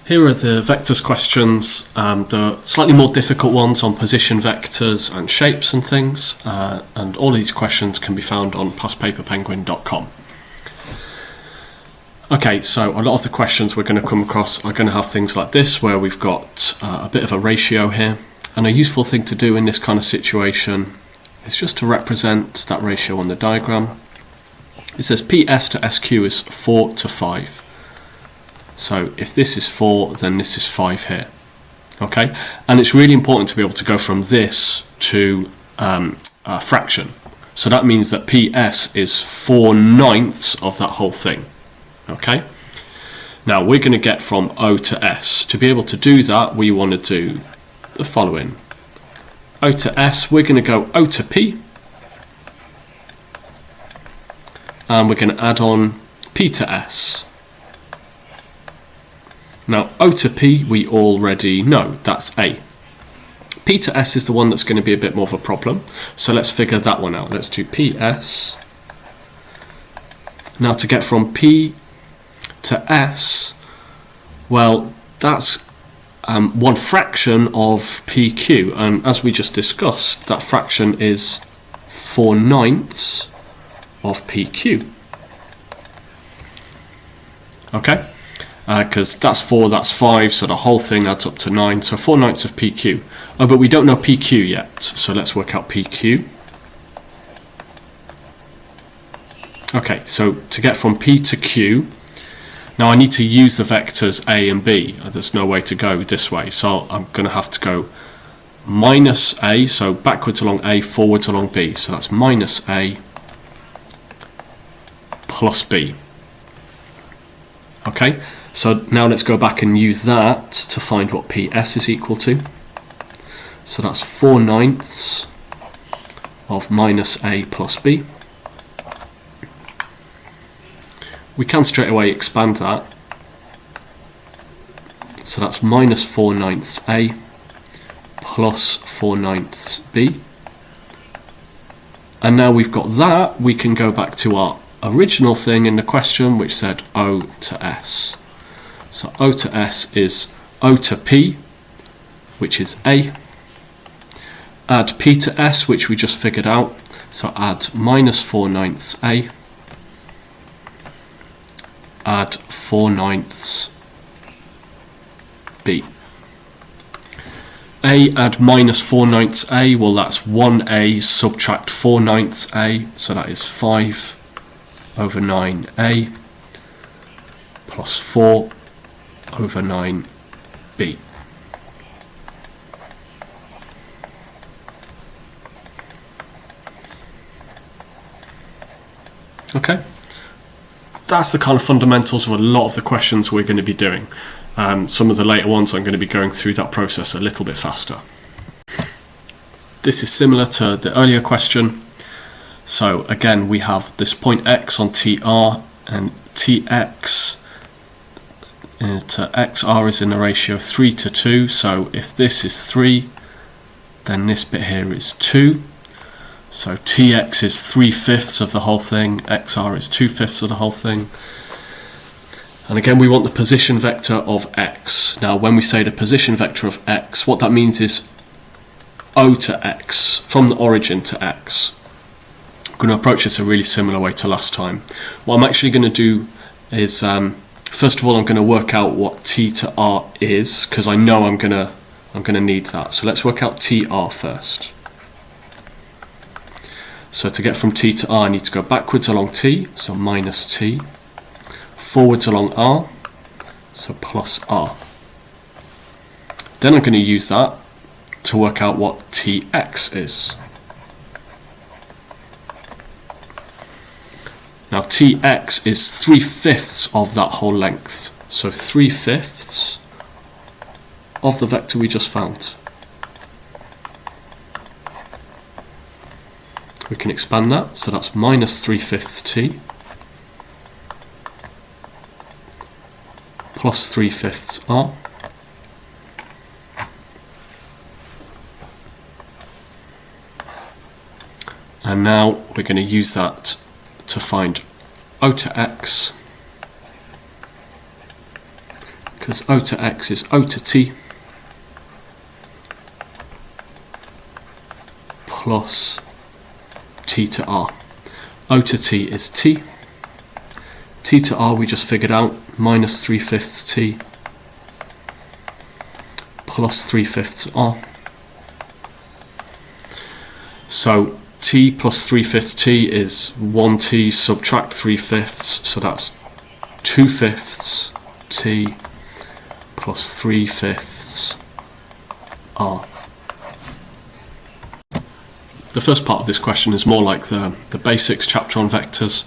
Here are the vectors questions, the slightly more difficult ones on position vectors and shapes and things, and all these questions can be found on pastpaperpenguin.com. Okay, so a lot of the questions we're going to come across are going to have things like this, where we've got a bit of a ratio here, and a useful thing to do in this kind of situation is just to represent that ratio on the diagram. It says PS to SQ is 4 to 5. So if this is 4, then this is 5 here. Okay, and it's really important to be able to go from this to a fraction. So that means that PS is 4/9 of that whole thing. Okay, now we're going to get from O to S. To be able to do that, we want to do the following. O to S, we're going to go O to P, and we're going to add on P to S. Now, O to P, we already know, that's A. P to S is the one that's going to be a bit more of a problem, so let's figure that one out. Let's do PS. Now, to get from P to S, well, that's one fraction of PQ, and as we just discussed, that fraction is 4/9 of PQ. Okay? Because that's 4, that's 5, so the whole thing adds up to 9, so 4/9 of PQ. Oh, but we don't know PQ yet, so let's work out PQ. Okay, so to get from P to Q, now I need to use the vectors A and B. There's no way to go this way, so I'm going to have to go minus A, so backwards along A, forwards along B. So that's minus A plus B. Okay? So now let's go back and use that to find what PS is equal to. So that's 4/9 of minus A plus B. We can straight away expand that. So that's minus 4/9 A plus 4/9 B. And now we've got that, we can go back to our original thing in the question, which said O to S. So O to S is O to P, which is A. Add P to S, which we just figured out. So add minus 4/9 A. Add 4/9 B. A add minus 4/9 A, well that's 1A subtract 4/9 A, so that is 5/9A plus 4/9B. Okay, that's the kind of fundamentals of a lot of the questions we're going to be doing. Some of the later ones I'm going to be going through that process a little bit faster. This is similar to the earlier question. So again, we have this point X on TR, and TX to XR is in the ratio 3 to 2. So if this is 3, then this bit here is 2. So TX is 3/5 of the whole thing, XR is 2/5 of the whole thing. And again, we want the position vector of X. Now, when we say the position vector of X, what that means is O to X, from the origin to X. I'm going to approach this a really similar way to last time. What I'm actually going to do is, first of all, I'm going to work out what T to R is, because I know I'm going to need that. So let's work out TR first. So to get from T to R, I need to go backwards along T, so minus T, forwards along R, so plus R. Then I'm going to use that to work out what TX is. Now TX is 3/5 of that whole length, so 3/5 of the vector we just found. We can expand that, so that's minus 3/5 T plus 3/5 R. And now we're going to use that to find O to X because O to X is O to T plus T to R. O to T is T. T to R we just figured out, minus 3/5 T plus 3/5 R. So T plus 3/5 T is 1T subtract 3/5, so that's 2/5 T plus 3/5 R. The first part of this question is more like the basics chapter on vectors.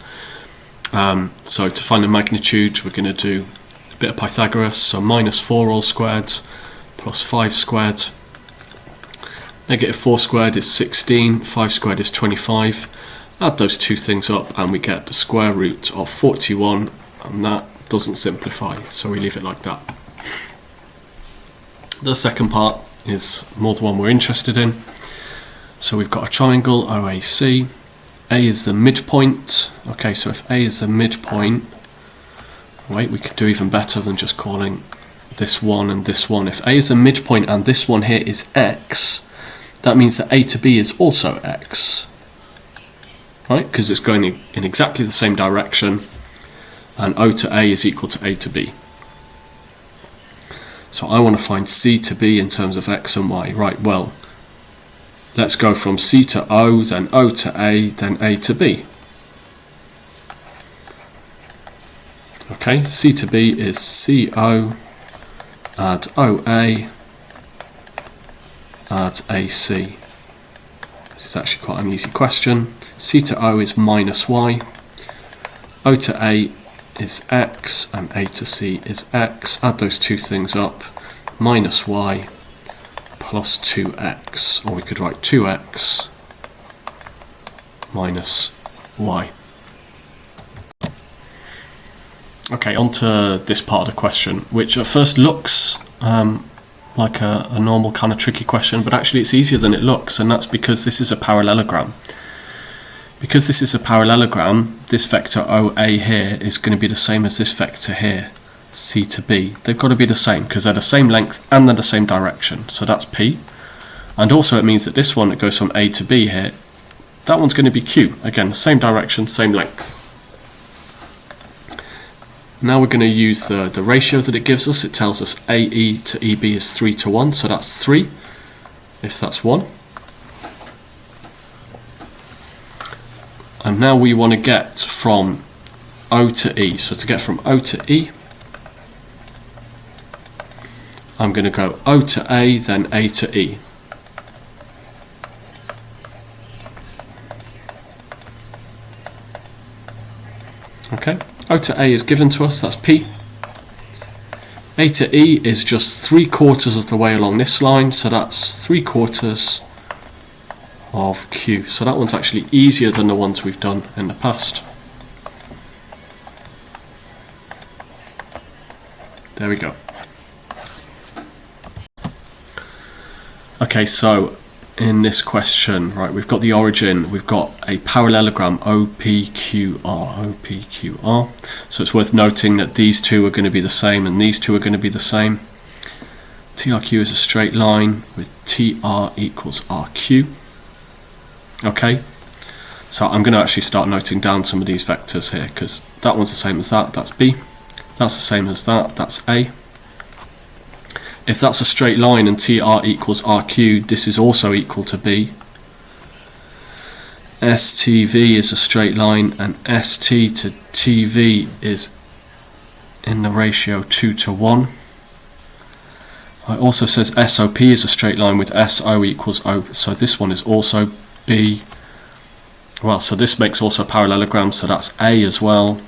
So to find the magnitude, we're going to do a bit of Pythagoras, so minus 4 all squared plus 5 squared. Negative 4 squared is 16, 5 squared is 25. Add those two things up and we get the square root of 41, and that doesn't simplify, so we leave it like that. The second part is more the one we're interested in. So we've got a triangle OAC. A is the midpoint. Okay, so if A is the midpoint, wait, we could do even better than just calling this one and this one. If A is the midpoint and this one here is X, that means that A to B is also X, right? Because it's going in exactly the same direction, and O to A is equal to A to B. So I want to find C to B in terms of X and Y. Right, well, let's go from C to O, then O to A, then A to B. Okay, C to B is CO, add OA, add AC. This is actually quite an easy question. C to O is minus Y, O to A is X, and A to C is X. Add those two things up, minus Y plus 2x, or we could write 2x minus y. Okay, on to this part of the question, which at first looks like a normal kind of tricky question, but actually it's easier than it looks, and that's because this is a parallelogram. Because this is a parallelogram, this vector OA here is going to be the same as this vector here, C to B. They've got to be the same because they're the same length and they're the same direction, so that's P. And also it means that this one that goes from A to B here, that one's going to be Q. Again, the same direction, same length. Now we're going to use the ratio that it gives us. It tells us AE to EB is 3 to 1, so that's 3 if that's 1. And now we want to get from O to E. So to get from O to E, I'm going to go O to A, then A to E. Okay, O to A is given to us, that's P. A to E is just 3/4 of the way along this line, so that's 3/4 of Q. So that one's actually easier than the ones we've done in the past. There we go. Okay, so in this question, right, we've got the origin, we've got a parallelogram OPQR. So it's worth noting that these two are going to be the same and these two are going to be the same. TRQ is a straight line with TR equals RQ. Okay, so I'm going to actually start noting down some of these vectors here, because that one's the same as that, that's B. That's the same as that, that's A. If that's a straight line and TR equals RQ, this is also equal to B. STV is a straight line and ST to TV is in the ratio 2 to 1. It also says SOP is a straight line with SO equals O, so this one is also B. Well, so this makes also a parallelogram, so that's A as well.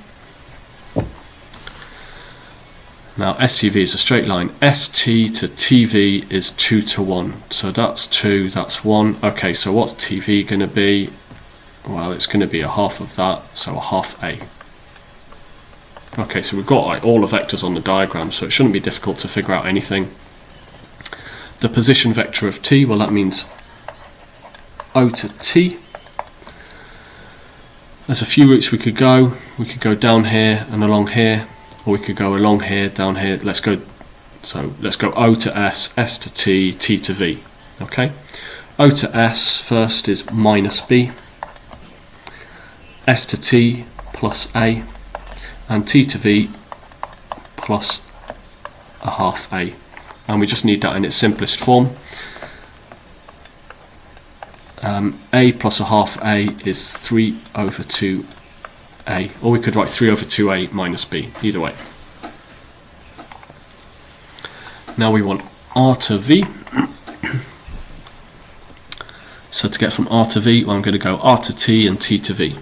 Now STV is a straight line. ST to TV is 2 to 1. So that's 2, that's 1. Okay, so what's TV going to be? Well, it's going to be a half of that, so a half A. Okay, so we've got like all the vectors on the diagram, so it shouldn't be difficult to figure out anything. The position vector of T, well, that means O to T. There's a few routes we could go. We could go down here and along here, or we could go along here, down here. Let's go So let's go O to S, S to T, T to V. Okay, O to S first is minus B, S to T plus A, and T to V plus a half A. And we just need that in its simplest form. A plus a half A is 3 over 2A, or we could write 3 over 2A minus B, either way. Now we want R to V. So to get from R to V, well, I'm going to go R to T and T to V.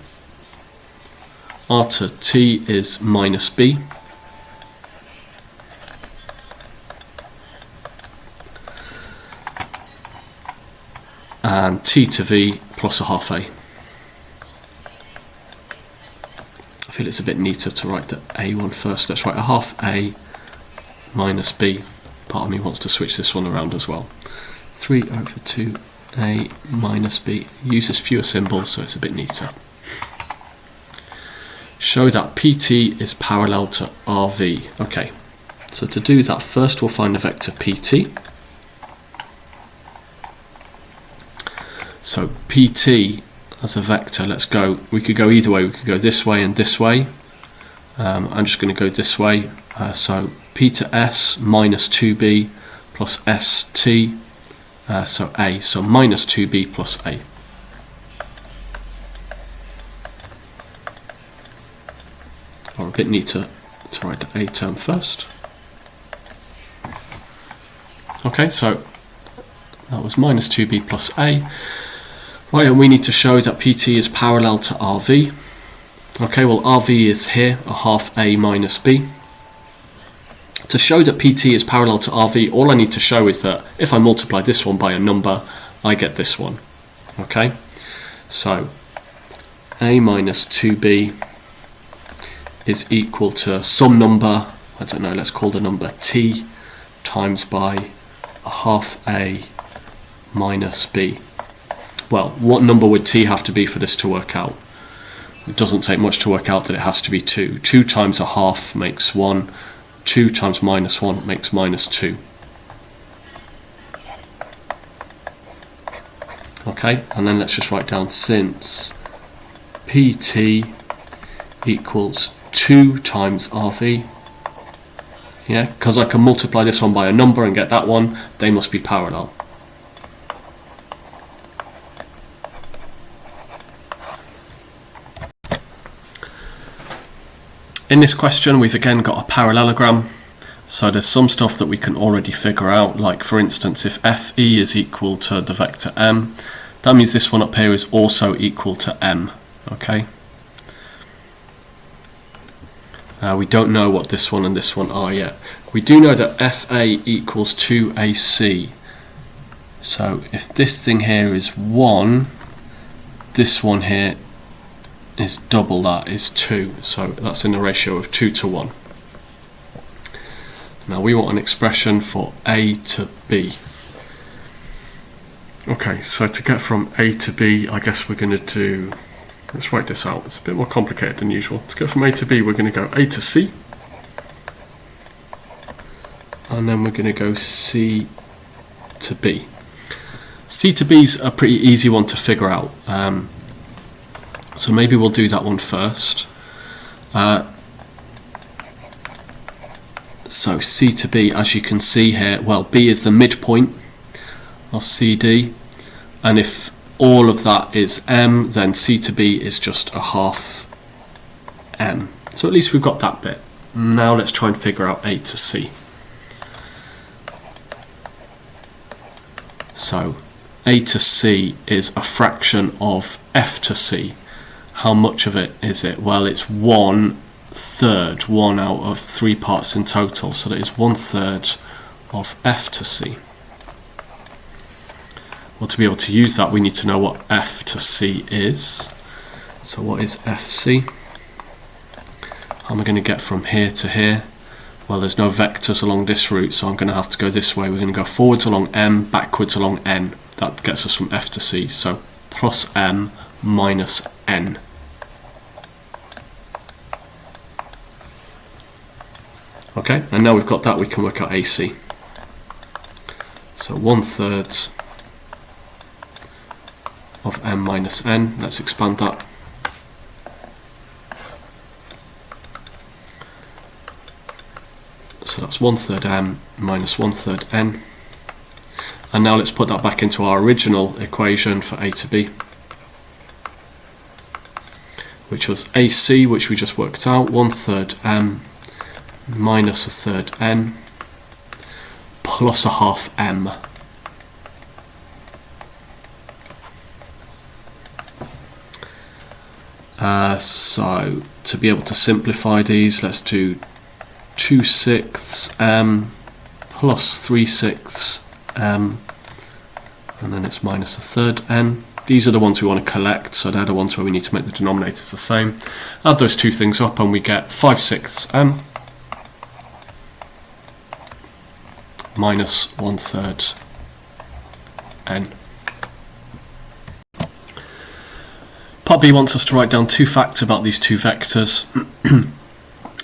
R to T is minus B. And T to V plus a half A. I feel it's a bit neater to write the A one first. Let's write a half A minus B. Part of me wants to switch this one around as well. 3 over 2A minus B. Uses fewer symbols, so it's a bit neater. Show that PT is parallel to RV. Okay, so to do that, first we'll find the vector PT. So PT as a vector, let's go, we could go either way, we could go this way and this way. I'm just going to go this way, so P to S minus 2B plus ST, so A, so minus 2B plus A. Or a bit neater to write the A term first. Okay, so that was minus 2B plus A. Right, and we need to show that PT is parallel to RV. Okay, well RV is here, a half A minus B. To show that PT is parallel to RV, all I need to show is that if I multiply this one by a number, I get this one. Okay, so A minus 2B is equal to some number, I don't know, let's call the number T, times by a half A minus B. Well, what number would T have to be for this to work out? It doesn't take much to work out that it has to be 2. 2 times a half makes 1. 2 times minus 1 makes minus 2. Okay, and then let's just write down since PT equals 2 times RV. Yeah, because I can multiply this one by a number and get that one, they must be parallel. In this question, we've again got a parallelogram, so there's some stuff that we can already figure out, like for instance, if FE is equal to the vector M, that means this one up here is also equal to M, okay? We don't know what this one and this one are yet. We do know that FA equals 2AC, so if this thing here is 1, this one here is double that, is 2, so that's in a ratio of 2 to 1. Now we want an expression for A to B. Okay, so to get from A to B, I guess we're going to do, let's write this out, it's a bit more complicated than usual. To get from A to B, we're going to go A to C, and then we're going to go C to B. C to B is a pretty easy one to figure out. So maybe we'll do that one first. So C to B, as you can see here, well, B is the midpoint of CD, and if all of that is M, then C to B is just a half M. So at least we've got that bit. Now let's try and figure out A to C. So A to C is a fraction of F to C. How much of it is it? Well, it's 1/3, 1 out of 3 parts in total, so that is 1/3 of F to C. Well, to be able to use that, we need to know what F to C is. So what is FC? How am I going to get from here to here? Well, there's no vectors along this route, so I'm going to have to go this way. We're going to go forwards along M, backwards along N. That gets us from F to C, so plus M minus N. Okay, and now we've got that, we can work out AC. So 1/3 of m minus n, let's expand that. So that's 1/3 m minus 1/3 n. And now let's put that back into our original equation for a to b, which was AC, which we just worked out, 1/3 m minus 1/3 n plus 1/2 m. So to be able to simplify these, let's do 2/6 m plus 3/6 m, and then it's minus 1/3 n. These are the ones we want to collect, so they're the ones where we need to make the denominators the same. Add those two things up and we get 5/6 m minus 1/3 n. Part B wants us to write down two facts about these two vectors.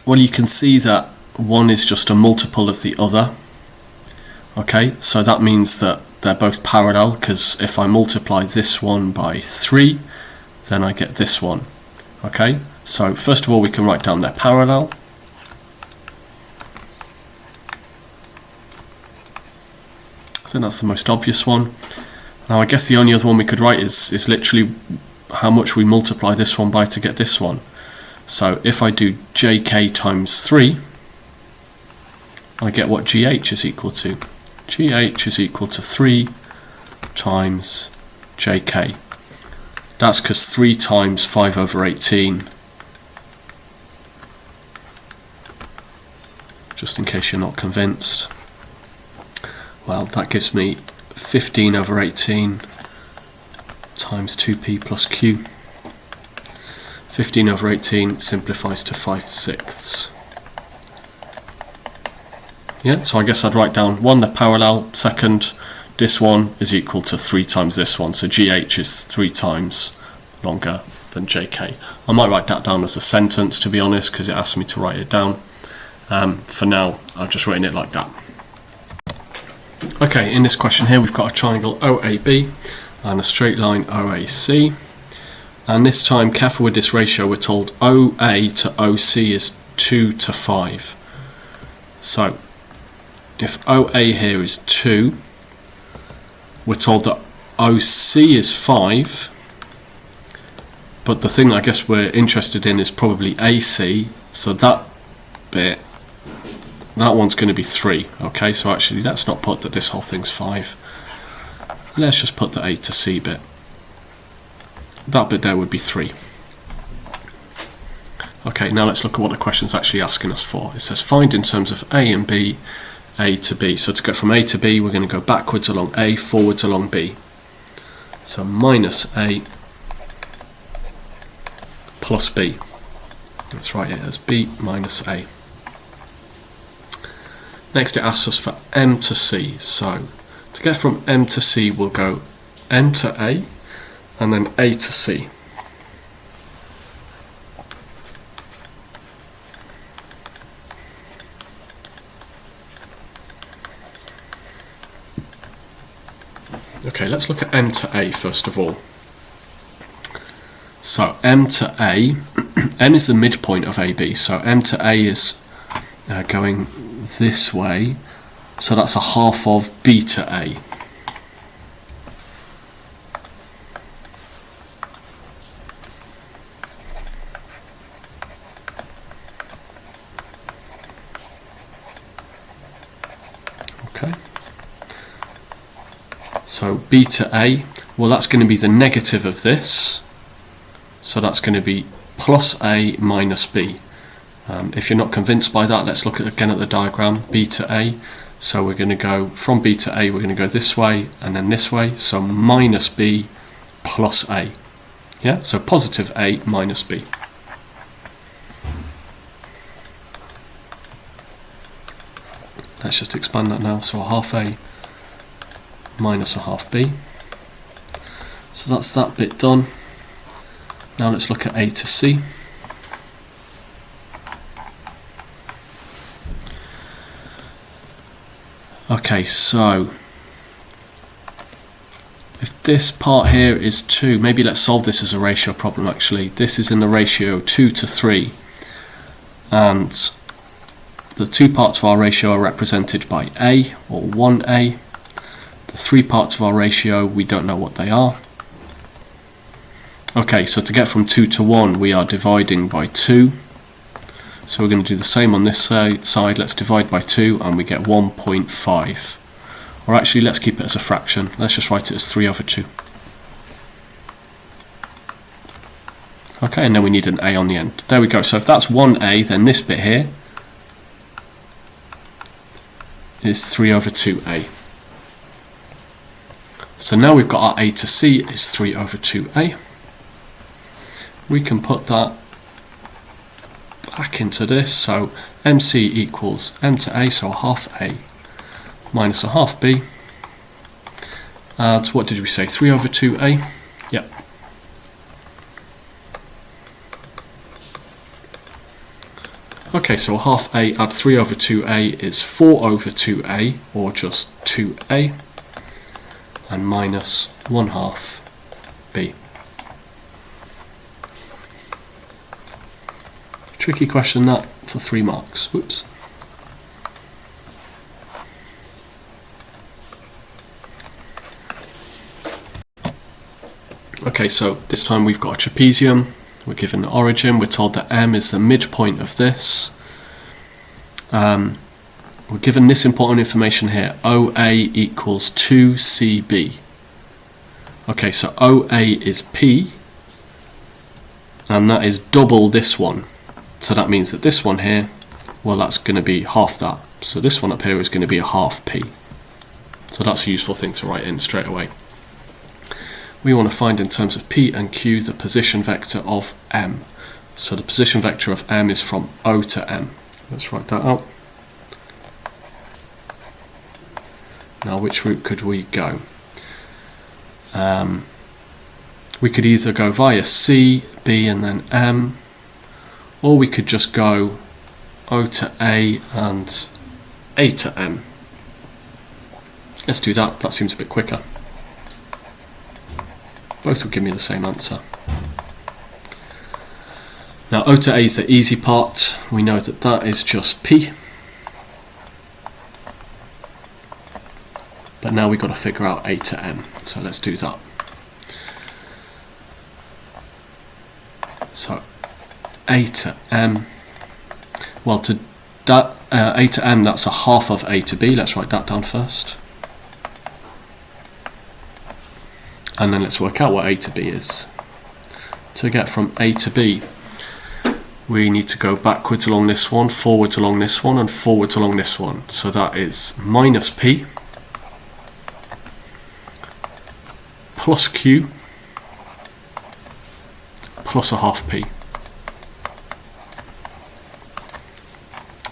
Well, you can see that one is just a multiple of the other. Okay, so that means that they're both parallel, because if I multiply this one by 3, then I get this one. Okay, so first of all we can write down they're parallel. I think that's the most obvious one. Now I guess the only other one we could write is literally how much we multiply this one by to get this one. So if I do jk times 3, I get what gh is equal to. GH is equal to 3 times JK. That's because 3 times 5/18, just in case you're not convinced. Well, that gives me 15/18 times 2p plus q. 15/18 simplifies to 5/6. Yeah, so I guess I'd write down one, they're parallel, second, this one is equal to 3 times this one, so GH is 3 times longer than JK. I might write that down as a sentence, to be honest, because it asked me to write it down. For now, I've just written it like that. Okay, in this question here we've got a triangle OAB and a straight line OAC, and this time, careful with this ratio, we're told OA to OC is 2:5. So if OA here is 2, we're told that OC is 5, but the thing I guess we're interested in is probably AC, so that bit, that one's going to be 3. Okay, so actually let's not put that this whole thing's 5. Let's just put the A to C bit. That bit there would be 3. Okay, now let's look at what the question's actually asking us for. It says find in terms of A and B, A to B. So to go from A to B, we're going to go backwards along A, forwards along B. So minus A plus B. Let's write it as B minus A. Next it asks us for M to C. So to get from M to C, we'll go M to A and then A to C. Okay, let's look at M to A first of all. So M to A, M is the midpoint of AB, so M to A is going this way, so that's a half of B to A. Okay. So B to A, well that's going to be the negative of this, so that's going to be plus A minus B. If you're not convinced by that, let's look again at the diagram, B to A. So we're going to go from B to A, we're going to go this way and then this way, so minus B plus A. Yeah, so positive A minus B. Let's just expand that now, so a half A minus a half B. So that's that bit done. Now let's look at A to C. Okay, so if this part here is 2, maybe let's solve this as a ratio problem actually. This is in the ratio 2 to 3, and the 2 parts of our ratio are represented by A, or 1A. The 3 parts of our ratio, we don't know what they are. Okay, so to get from 2 to 1, we are dividing by 2. So we're going to do the same on this side. Let's divide by 2 and we get 1.5. Or actually, let's keep it as a fraction. Let's just write it as 3 over 2. Okay, and then we need an A on the end. There we go. So if that's 1A, then this bit here is 3 over 2A. So now we've got our A to C is 3 over 2A. We can put that back into this. So MC equals M to A, so a half A minus a half B. And what did we say? 3 over 2A? Yep. Okay, so a half A add 3 over 2A is 4 over 2A, or just 2A, and minus 1/2 B. Tricky question that for 3 marks. Whoops. Okay, so this time we've got a trapezium. We're given the origin. We're told that M is the midpoint of this. We're given this important information here. OA equals 2CB. Okay, so OA is P, and that is double this one. So that means that this one here, well, that's going to be half that. So this one up here is going to be a half P. So that's a useful thing to write in straight away. We want to find in terms of P and Q the position vector of M. So the position vector of M is from O to M. Let's write that out. Now, which route could we go? We could either go via C, B and then M, or we could just go O to A and A to M. Let's do that. That seems a bit quicker. Both will give me the same answer. Now O to A is the easy part. We know that that is just P. But now we've got to figure out A to M. So let's do that. So A to M. Well, to that A to M, that's a half of A to B. Let's write that down first. And then let's work out what A to B is. To get from A to B, we need to go backwards along this one, forwards along this one, and forwards along this one. So that is minus P plus Q plus a half P.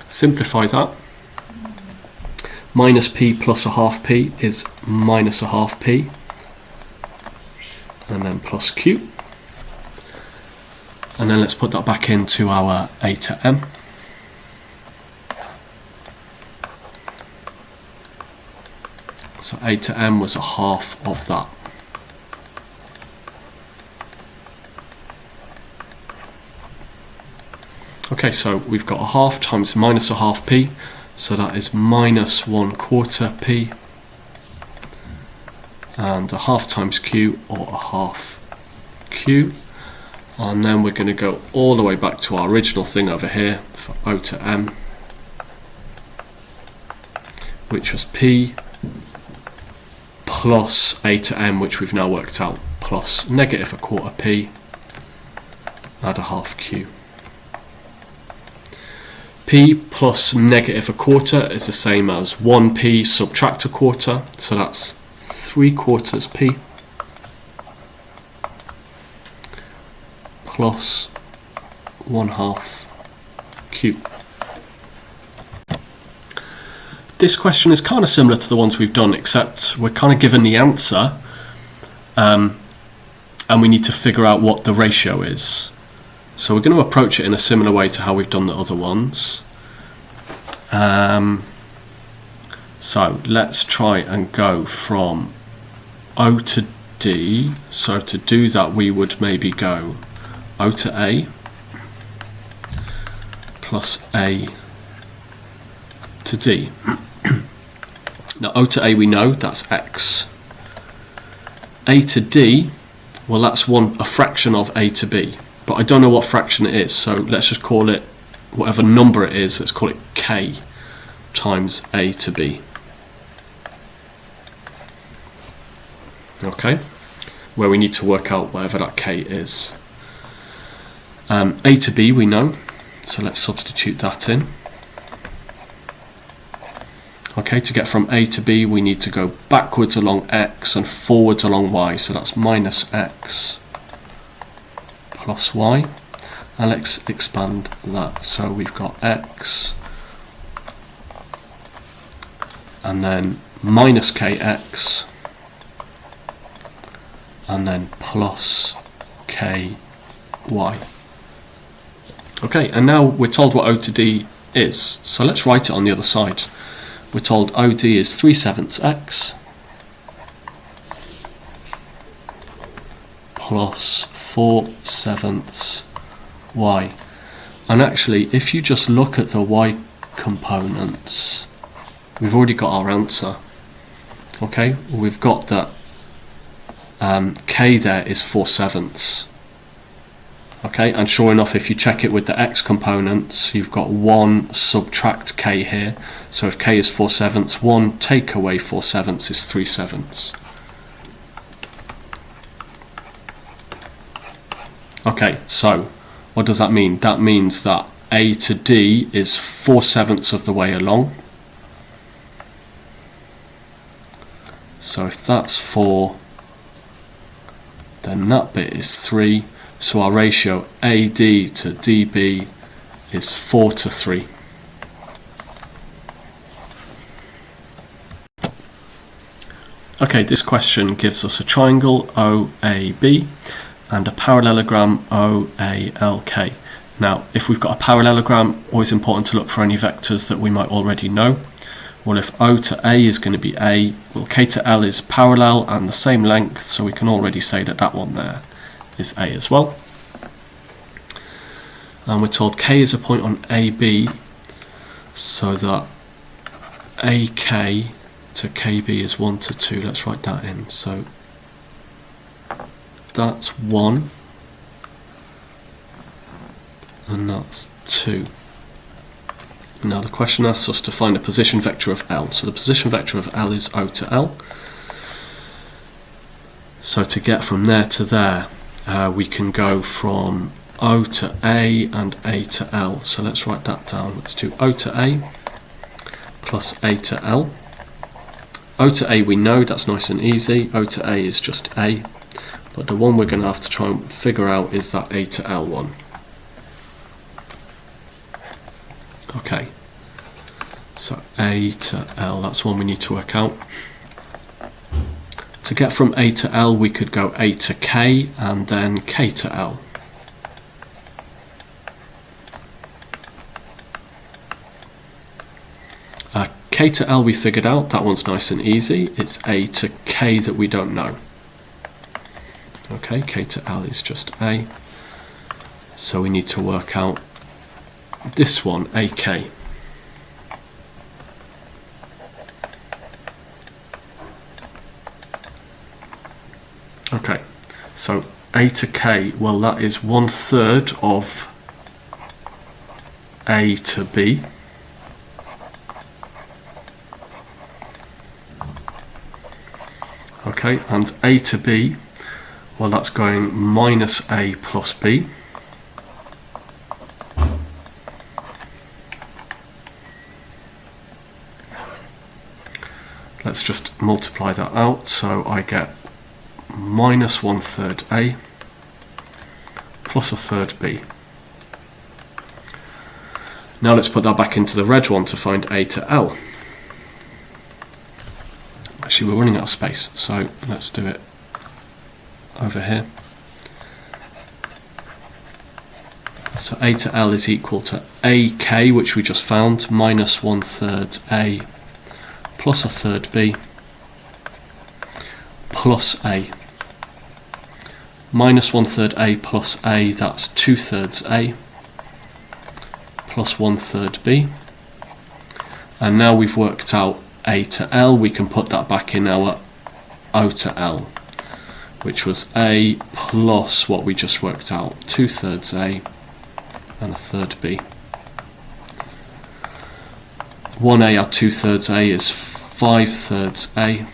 Simplify that. Minus P plus a half P is minus a half P, and then plus Q. And then let's put that back into our A to M. So A to M was a half of that. Okay, so we've got a half times minus a half P, so that is minus 1/4 P, and a half times Q, or a half Q. And then we're going to go all the way back to our original thing over here for O to M, which was P plus A to M, which we've now worked out, plus negative 1/4 P, add a half Q. P plus negative 1/4 is the same as 1P subtract 1/4, so that's 3/4 P plus 1/2 Q. This question is kind of similar to the ones we've done, except we're kind of given the answer and we need to figure out what the ratio is. So we're going to approach it in a similar way to how we've done the other ones. So let's try and go from O to D. So to do that, we would maybe go O to A plus A to D. Now O to A we know, that's X. A to D, well that's a fraction of A to B, but I don't know what fraction it is, so let's just call it, whatever number it is, let's call it K times A to B. Okay, where we need to work out whatever that K is. A to B we know, so let's substitute that in. Okay, to get from A to B we need to go backwards along X and forwards along Y, so that's minus X plus Y, and let's expand that. So we've got X and then minus KX and then plus KY. Okay, and now we're told what O to D is, so let's write it on the other side. We're told OD is 3/7 X plus 4/7 Y. And actually, if you just look at the Y components, we've already got our answer. Okay, we've got that K there is 4/7. Okay, and sure enough, if you check it with the X components, you've got 1 subtract K here. So if K is 4/7, 1 take away 4/7 is 3/7. Okay, so what does that mean? That means that A to D is 4/7 of the way along. So if that's 4, then that bit is 3. So our ratio AD to DB is 4 to 3. Okay, this question gives us a triangle OAB and a parallelogram OALK. Now, if we've got a parallelogram, always important to look for any vectors that we might already know. Well, if O to A is going to be A, well, K to L is parallel and the same length, so we can already say that that one there is A as well. And we're told K is a point on AB, so that AK to KB is 1 to 2. Let's write that in. So that's 1 and that's 2. Now the question asks us to find a position vector of L. So the position vector of L is O to L. So to get from there to there, we can go from O to A and A to L. So let's write that down. Let's do O to A plus A to L. O to A we know, that's nice and easy. O to A is just A. But the one we're going to have to try and figure out is that A to L one. Okay. So A to L, that's one we need to work out. To get from A to L, we could go A to K and then K to L. K to L we figured out, that one's nice and easy. It's A to K that we don't know. Okay, K to L is just A. So we need to work out this one, AK. Okay, so A to K, well that is 1/3 of A to B. Okay, and A to B, well that's going minus A plus B. Let's just multiply that out, so I get minus 1/3 A plus 1/3 B. Now let's put that back into the red one to find A to L. Actually, we're running out of space, so let's do it over here. So A to L is equal to AK, which we just found, minus 1/3 A plus a third b plus a. Minus 1/3 a plus a, that's 2/3 a plus 1/3 b. And now we've worked out a to L, we can put that back in our O to L, which was a plus what we just worked out, 2/3 a and a third b. 1a add 2/3 a is 5/3 a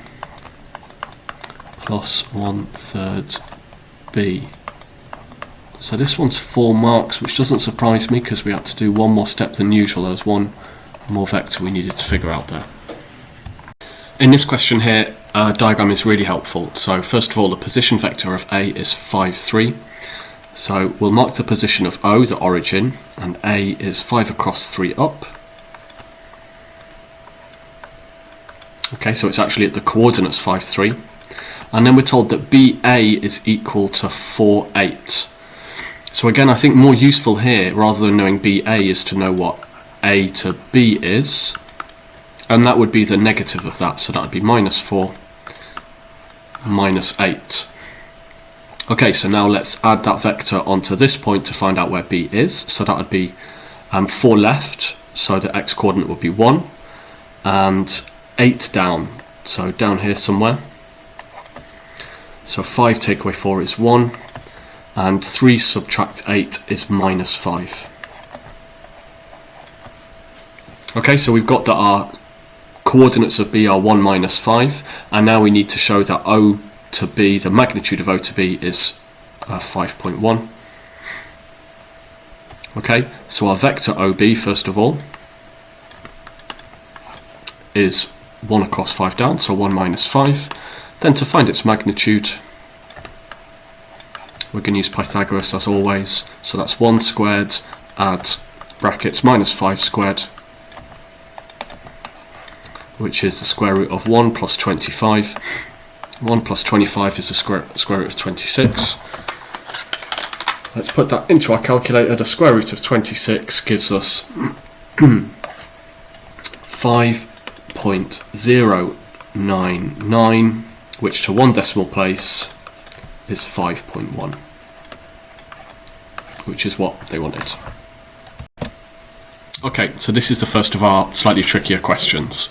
plus 1/3 b. So this one's 4 marks, which doesn't surprise me because we had to do one more step than usual. There was one more vector we needed to figure out there. In this question here, our diagram is really helpful. So first of all, the position vector of A is 5, 3. So we'll mark the position of O, the origin, and A is 5 across, 3 up. Okay, so it's actually at the coordinates 5, 3. And then we're told that BA is equal to 4, 8. So again, I think more useful here, rather than knowing BA, is to know what A to B is. And that would be the negative of that, so that would be minus 4, minus 8. Okay, so now let's add that vector onto this point to find out where B is. So that would be 4 left, so the x coordinate would be 1, and 8 down, so down here somewhere. So 5 take away 4 is 1, and 3 subtract 8 is minus 5. Okay, so we've got that our coordinates of B are 1, minus 5, and now we need to show that O to B, the magnitude of O to B is 5.1. Okay, so our vector OB, first of all, is 1 across 5 down, so 1 minus 5. Then to find its magnitude, we're going to use Pythagoras as always. So that's 1 squared, add brackets, minus 5 squared, which is the square root of 1 plus 25. 1 plus 25 is the square root of 26. Let's put that into our calculator. The square root of 26 gives us 5.099, which to 1 decimal place is 5.1, which is what they wanted. Okay, so this is the first of our slightly trickier questions.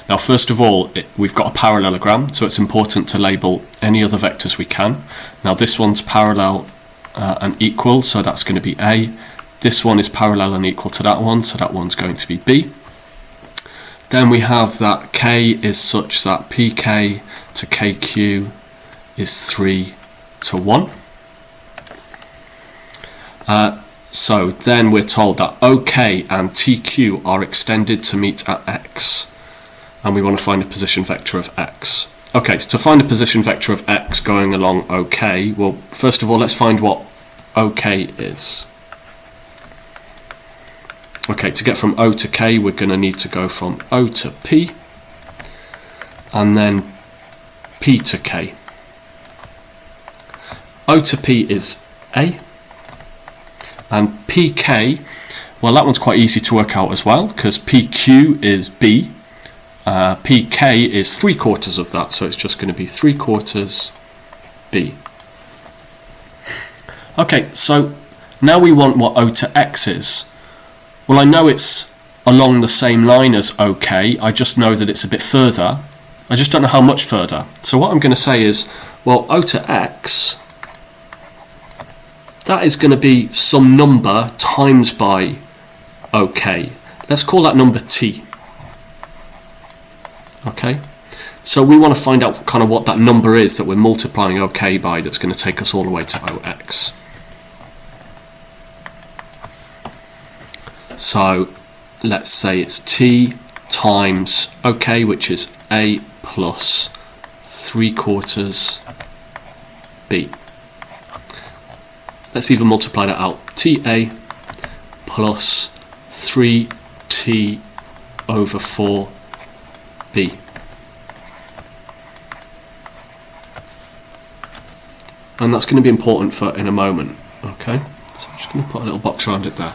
Now, first of all, we've got a parallelogram, so it's important to label any other vectors we can. Now, this one's parallel and equal, so that's going to be A. This one is parallel and equal to that one, so that one's going to be B. Then we have that K is such that PK to KQ is 3 to 1. So then we're told that OK and TQ are extended to meet at X, and we want to find a position vector of X. Okay, so to find a position vector of X going along OK, well, first of all, let's find what OK is. Okay, to get from O to K, we're going to need to go from O to P, and then P to K. O to P is A, and PK, well, that one's quite easy to work out as well, because PQ is B, PK is 3/4 of that, so it's just going to be 3/4 B. Okay, so now we want what O to X is. Well, I know it's along the same line as OK, I just know that it's a bit further. I just don't know how much further. So what I'm going to say is, well, O to X, that is going to be some number times by OK. Let's call that number T. Okay, so we want to find out kind of what that number is that we're multiplying OK by, that's going to take us all the way to OX. So let's say it's T times OK, which is A plus 3/4 B. Let's even multiply that out. TA plus 3T over 4B. And that's going to be important for in a moment. Okay, so I'm just going to put a little box around it there.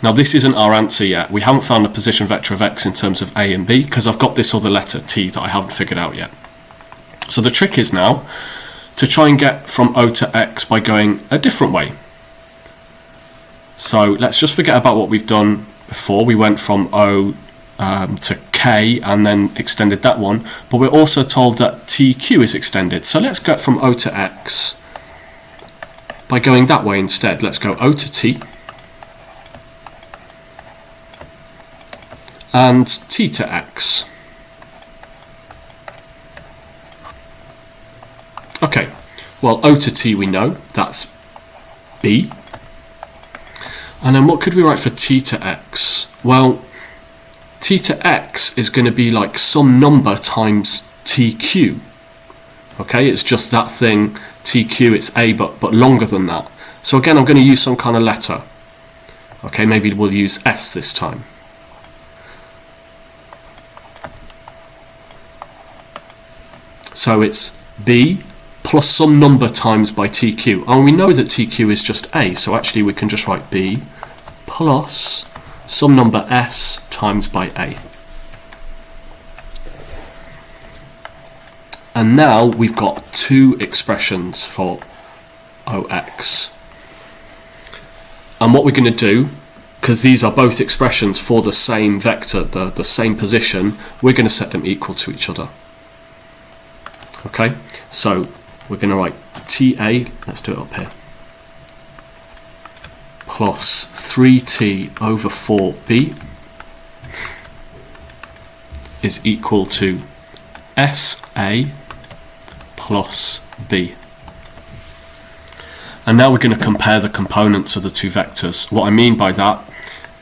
Now this isn't our answer yet. We haven't found a position vector of x in terms of a and b because I've got this other letter t that I haven't figured out yet. So the trick is now to try and get from O to X by going a different way. So let's just forget about what we've done before. We went from O to K and then extended that one, but we're also told that TQ is extended. So let's get from O to X by going that way instead. Let's go O to T and T to X. Okay, well, O to T we know, that's B. And then what could we write for T to X? Well, T to X is going to be like some number times TQ. Okay, it's just that thing, TQ, it's A, but longer than that. So again, I'm going to use some kind of letter. Okay, maybe we'll use S this time. So it's B plus some number times by TQ. And we know that TQ is just A, so actually we can just write B plus some number S times by A. And now we've got two expressions for OX. And what we're going to do, because these are both expressions for the same vector, the same position, we're going to set them equal to each other. Okay, so we're going to write TA, let's do it up here, plus 3t over 4b is equal to SA plus b. And now we're going to compare the components of the two vectors. What I mean by that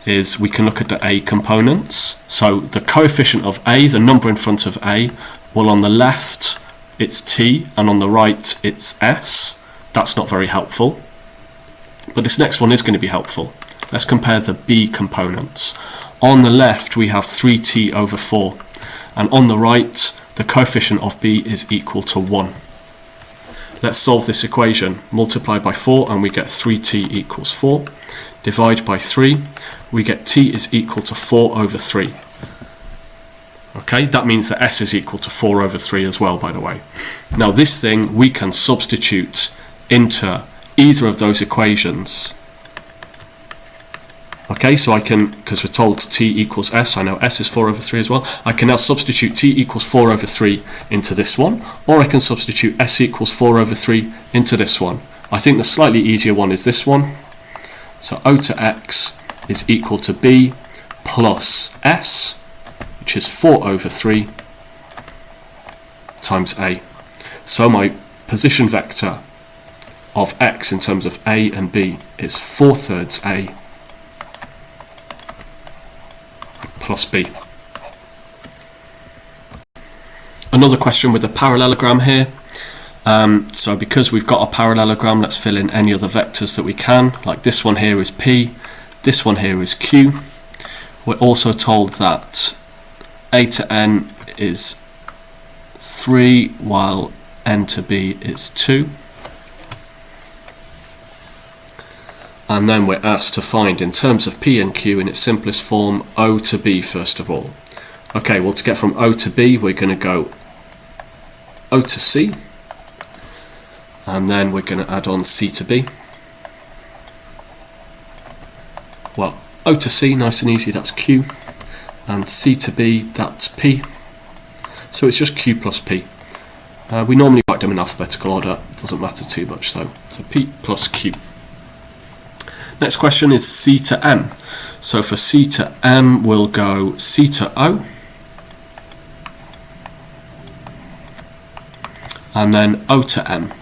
is we can look at the A components. So the coefficient of A, the number in front of A, well, on the left it's T and on the right it's S. That's not very helpful. But this next one is going to be helpful. Let's compare the B components. On the left we have 3t over 4, and on the right the coefficient of B is equal to 1. Let's solve this equation. Multiply by 4 and we get 3t equals 4. Divide by 3, we get t is equal to 4 over 3. Okay, that means that S is equal to 4 over 3 as well, by the way. Now this thing we can substitute into either of those equations. Okay, so I can, because we're told t equals S, I know S is 4 over 3 as well, I can now substitute t equals 4 over 3 into this one, or I can substitute S equals 4 over 3 into this one. I think the slightly easier one is this one. So O to X is equal to B plus S, which is 4 over 3 times A. So my position vector of X in terms of A and B is 4/3 A plus B. Another question with a parallelogram here. So because we've got a parallelogram, let's fill in any other vectors that we can. Like this one here is P, this one here is Q. We're also told that A to N is 3 while N to B is 2. And then we're asked to find, in terms of P and Q in its simplest form, O to B first of all. Okay, well, to get from O to B we're going to go O to C, and then we're going to add on C to B. Well, O to C, nice and easy, that's Q, and C to B, that's P. So it's just Q plus P. We normally write them in alphabetical order, it doesn't matter too much though. So P plus Q. Next question is C to M. So for C to M we'll go C to O, and then O to M.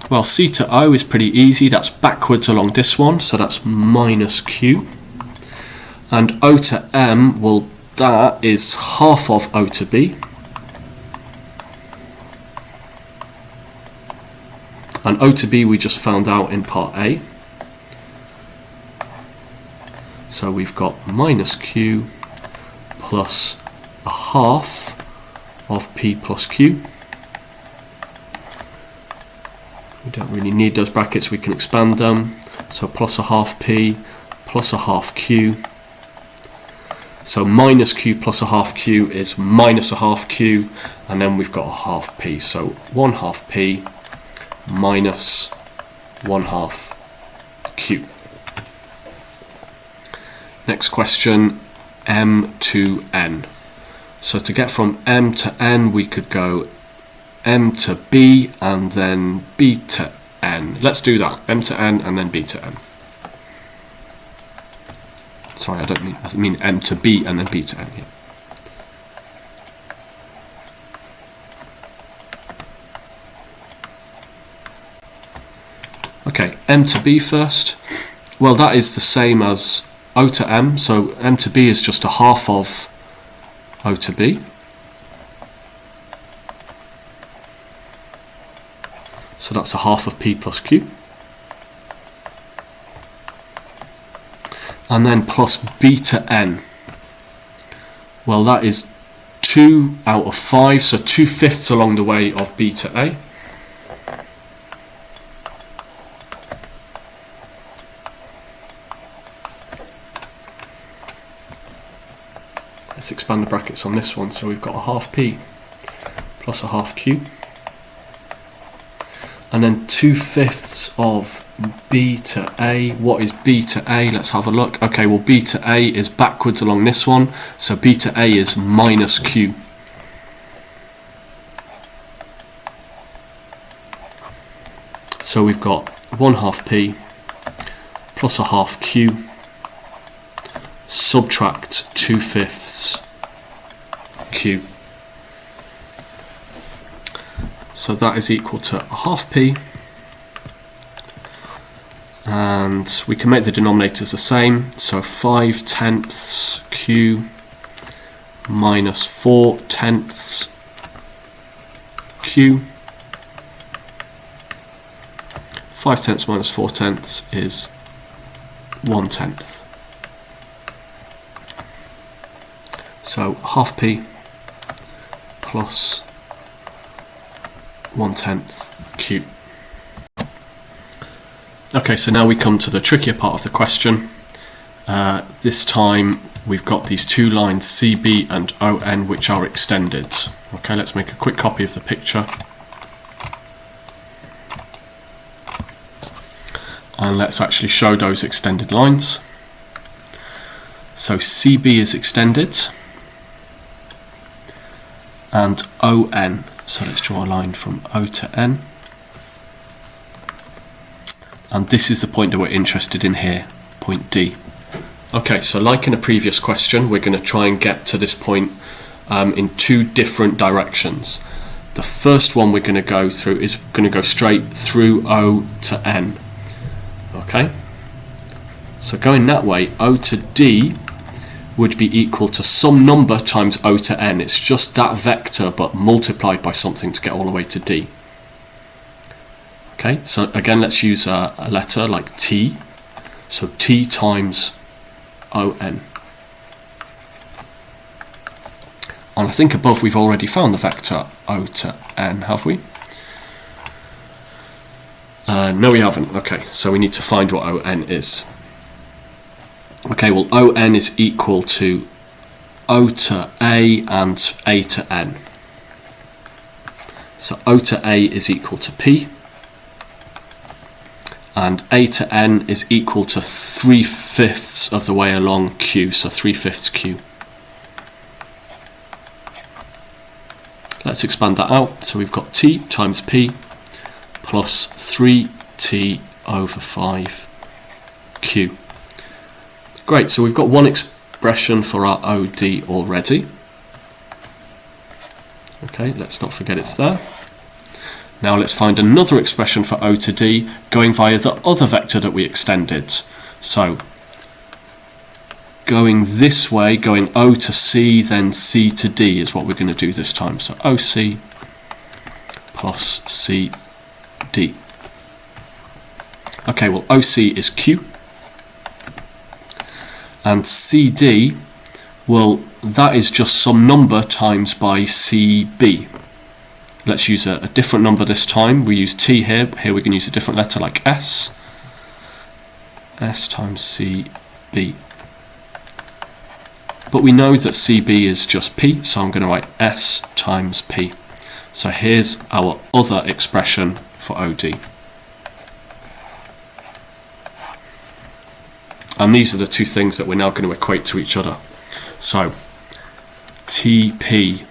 Well, C to O is pretty easy, that's backwards along this one, so that's minus Q. And O to M, well, that is half of O to B. And O to B we just found out in part A. So we've got minus Q plus a half of P plus Q. We don't really need those brackets, we can expand them. So plus a half p plus a half q. So minus q plus a half q is minus a half q, and then we've got a half p. So 1 half p minus 1 half q. Next question, m to n. So to get from m to n, we could go m to b and then b to n. Let's do that, m to n and then b to n. Sorry, I mean m to b and then b to n. Yeah. Okay, m to b first. Well, that is the same as o to m, so m to b is just a half of o to b. So that's a half of p plus q. And then plus b to n. Well, that is 2 out of 5, so 2/5 along the way of b to a. Let's expand the brackets on this one. So we've got a half p plus a half q. And then 2/5 of b to a. What is b to a? Let's have a look. Okay, well, b to a is backwards along this one. So b to a is minus q. So we've got 1 half p plus a half q. Subtract 2/5 q. So that is equal to a half p, and we can make the denominators the same, so 5/10 q minus 4/10 q. 5/10 minus 4/10 is 1/10. So half p plus 1/10 q. Okay, so now we come to the trickier part of the question. This time we've got these two lines CB and ON which are extended. Okay, let's make a quick copy of the picture. And let's actually show those extended lines. So CB is extended, and ON. So let's draw a line from O to N. And this is the point that we're interested in here, point D. Okay, so like in a previous question, we're going to try and get to this point in two different directions. The first one we're going to go through is going to go straight through O to N. Okay? So going that way, O to D would be equal to some number times O to N. It's just that vector but multiplied by something to get all the way to D. Okay, so again let's use a letter like T. So T times ON. And I think above we've already found the vector O to N, have we? No, we haven't. Okay, so we need to find what ON is. Okay, well, ON is equal to O to A and A to N. So O to A is equal to P, and A to N is equal to 3/5 of the way along Q, so 3/5 Q. Let's expand that out. So we've got T times P plus 3T over 5Q. Great, so we've got one expression for our OD already. Okay, let's not forget it's there. Now let's find another expression for O to D going via the other vector that we extended. So going this way, going O to C, then C to D is what we're going to do this time. So OC plus CD. Okay, well, OC is Q. And CD, well, that is just some number times by CB. Let's use a different number this time. We use T here. Here we can use a different letter like S. S times CB. But we know that CB is just P, so I'm going to write S times P. So here's our other expression for OD. And these are the two things that we're now going to equate to each other. So TP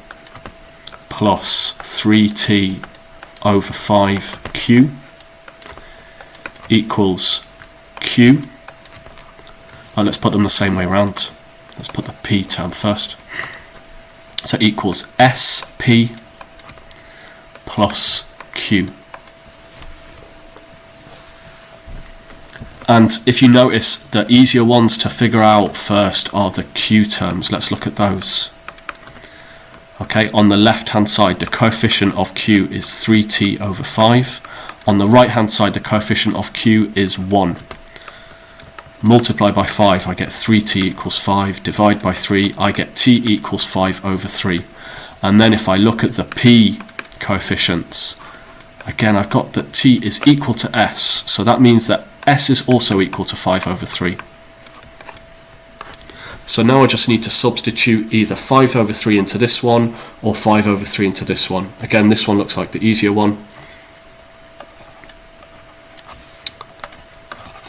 plus 3T over 5Q equals Q. And let's put them the same way around. Let's put the P term first. So equals SP plus Q. And if you notice, the easier ones to figure out first are the Q terms. Let's look at those. Okay, on the left hand side, the coefficient of Q is 3T over 5. On the right hand side, the coefficient of Q is 1. Multiply by 5, I get 3T equals 5. Divide by 3, I get T equals 5 over 3. And then if I look at the P coefficients, again, I've got that T is equal to S. So that means that S is also equal to 5 over 3. So now I just need to substitute either 5 over 3 into this one or 5 over 3 into this one. Again, this one looks like the easier one.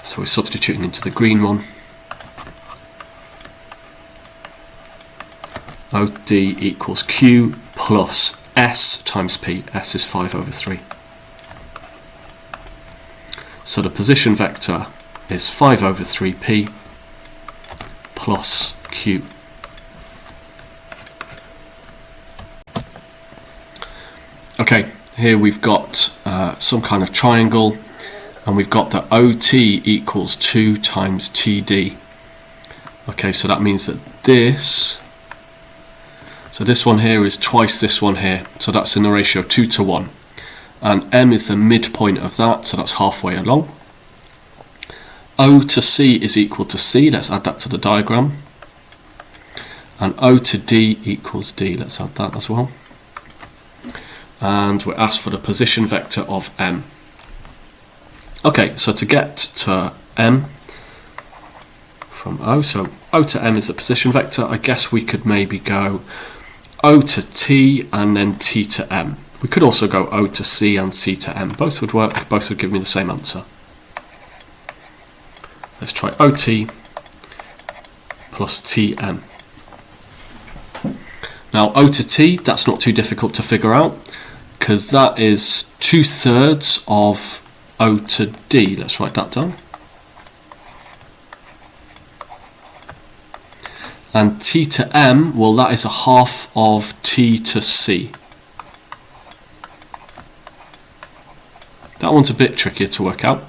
So we're substituting into the green one. OD equals Q plus S times P. S is 5 over 3. So the position vector is 5 over 3P plus Q. Okay, here we've got some kind of triangle, and we've got that OT equals 2 times TD. Okay, so that means that this one here is twice this one here, so that's in the ratio 2 to 1. And M is the midpoint of that, so that's halfway along. O to C is equal to C, let's add that to the diagram. And O to D equals D, let's add that as well. And we're asked for the position vector of M. Okay, so to get to M from O, so O to M is the position vector, I guess we could maybe go O to T and then T to M. We could also go O to C and C to M. Both would work, both would give me the same answer. Let's try OT plus TM. Now O to T, that's not too difficult to figure out, because that is 2/3 of O to D. Let's write that down. And T to M, well, that is a half of T to C. That one's a bit trickier to work out.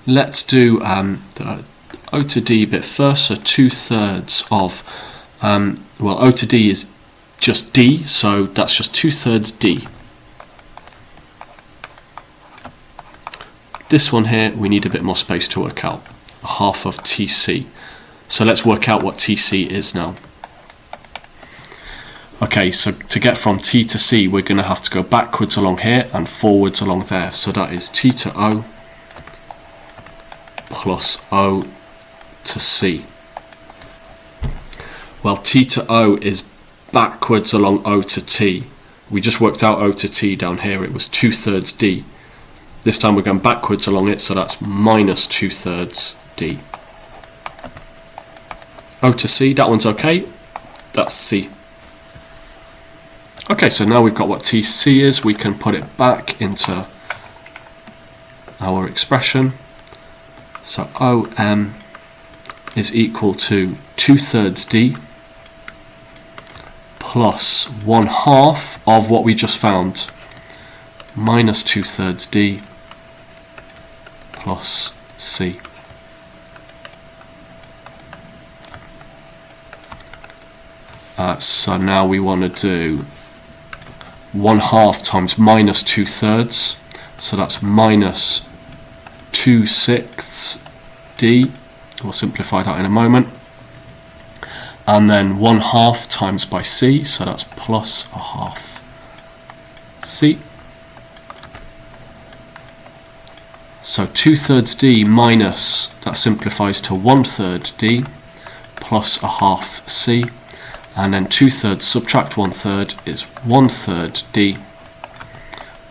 Let's do the O to D bit first. So 2/3 of, well, O to D is just D, so that's just 2/3 D. This one here, we need a bit more space to work out. A half of TC. So let's work out what TC is now. Okay, so to get from T to C, we're going to have to go backwards along here and forwards along there. So that is T to O plus O to C. Well, T to O is backwards along O to T. We just worked out O to T down here. It was 2/3 D. This time we're going backwards along it, so that's minus 2/3 D. O to C, that one's okay. That's C. Okay, so now we've got what TC is, we can put it back into our expression. So OM is equal to 2/3 D plus 1/2 of what we just found, minus 2/3 D plus C. So now we want to do 1/2 times minus 2/3, so that's minus 2/6 D. We'll simplify that in a moment. And then 1/2 times by C, so that's plus 1/2 C. So 2/3 D minus that simplifies to 1/3 D plus a half C, and then 2/3 subtract 1/3 is 1/3 D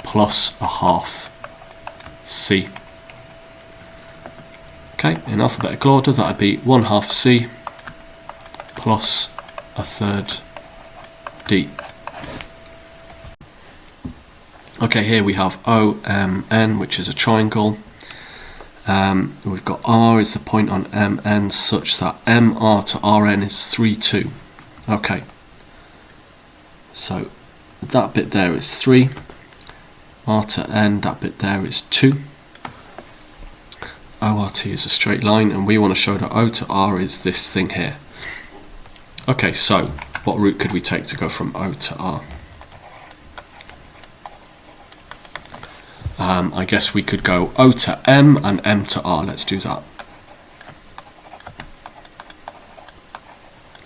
plus a half C. Okay, in alphabetical order that would be 1/2 C plus 1/3 D. Okay, here we have OMN, which is a triangle. We've got R is the point on MN such that MR to RN is 3, 2. Okay, so that bit there is 3. R to N, that bit there is 2. ORT is a straight line, and we want to show that O to R is this thing here. Okay, so what route could we take to go from O to R? I guess we could go O to M and M to R. Let's do that.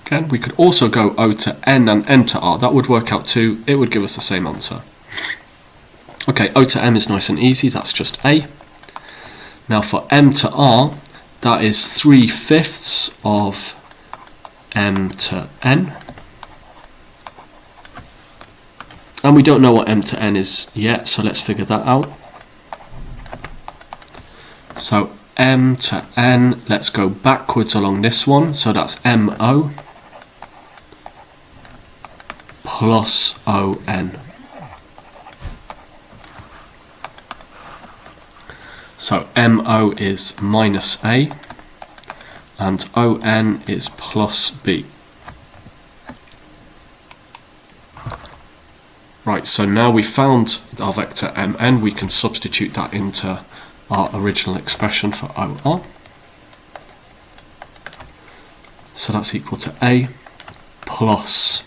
Again, we could also go O to N and N to R. That would work out too. It would give us the same answer. Okay, O to M is nice and easy. That's just A. Now for M to R, that is 3/5 of M to N. And we don't know what M to N is yet, so let's figure that out. So M to N, let's go backwards along this one. So that's MO plus ON. So MO is minus A and ON is plus B. Right, so now we found our vector MN, we can substitute that into our original expression for OR. So that's equal to A plus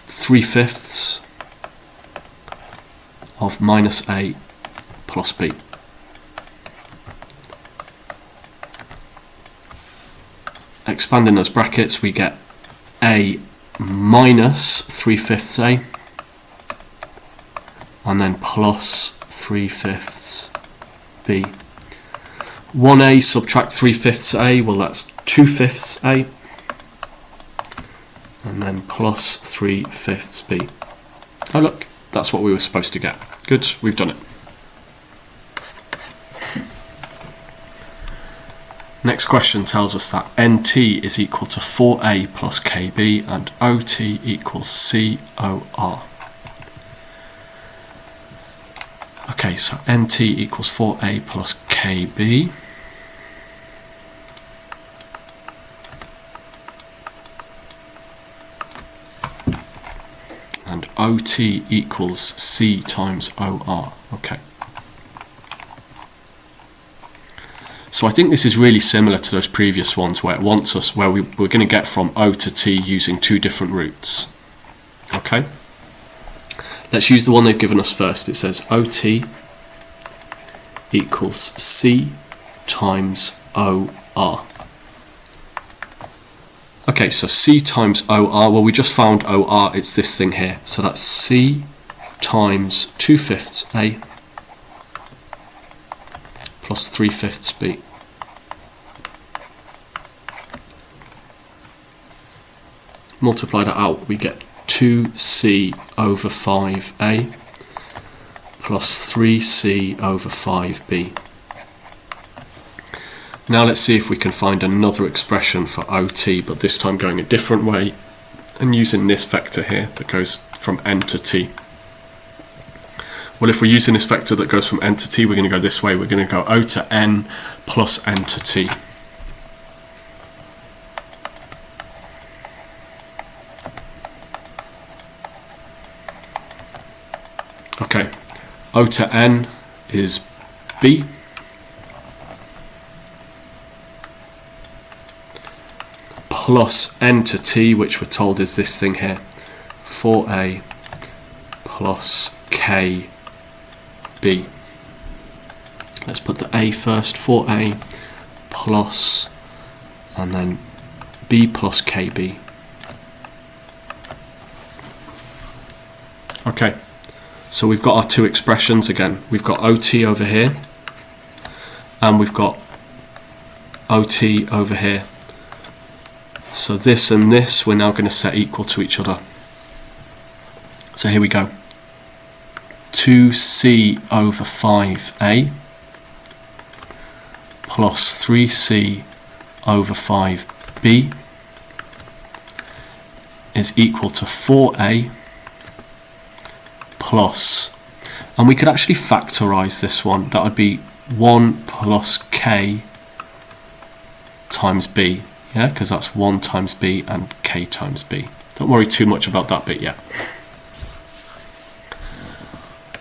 3/5 of minus A plus B. Expanding those brackets, we get A minus 3/5 A and then plus 3/5 B. 1A subtract 3/5 A, well that's 2/5 A, and then plus 3/5 B. Oh look, that's what we were supposed to get. Good, we've done it. Next question tells us that NT is equal to 4A plus KB and OT equals COR. Okay, so NT equals 4A plus KB. And OT equals C times OR. Okay. So I think this is really similar to those previous ones where it wants us, where we're going to get from O to T using two different routes. Okay. Let's use the one they've given us first. It says OT equals C times OR. Okay, so C times OR, well we just found OR, it's this thing here. So that's C times 2/5 A plus 3/5 B. Multiply that out, we get 2C over 5A plus 3C over 5B. Now let's see if we can find another expression for OT, but this time going a different way and using this vector here that goes from N to T. Well, if we're using this vector that goes from N to T, we're going to go this way. We're going to go O to N plus N to T. Okay, O to N is B. Plus N to T, which we're told is this thing here, 4A plus KB. Let's put the A first, 4A plus, and then B plus KB. Okay, so we've got our two expressions again. We've got OT over here, and we've got OT over here. So this and this we're now going to set equal to each other. So here we go. 2c over 5a plus 3c over 5b is equal to 4a plus, and we could actually factorize this one. That would be 1 plus k times b, yeah, because that's 1 times b and k times b. Don't worry too much about that bit yet.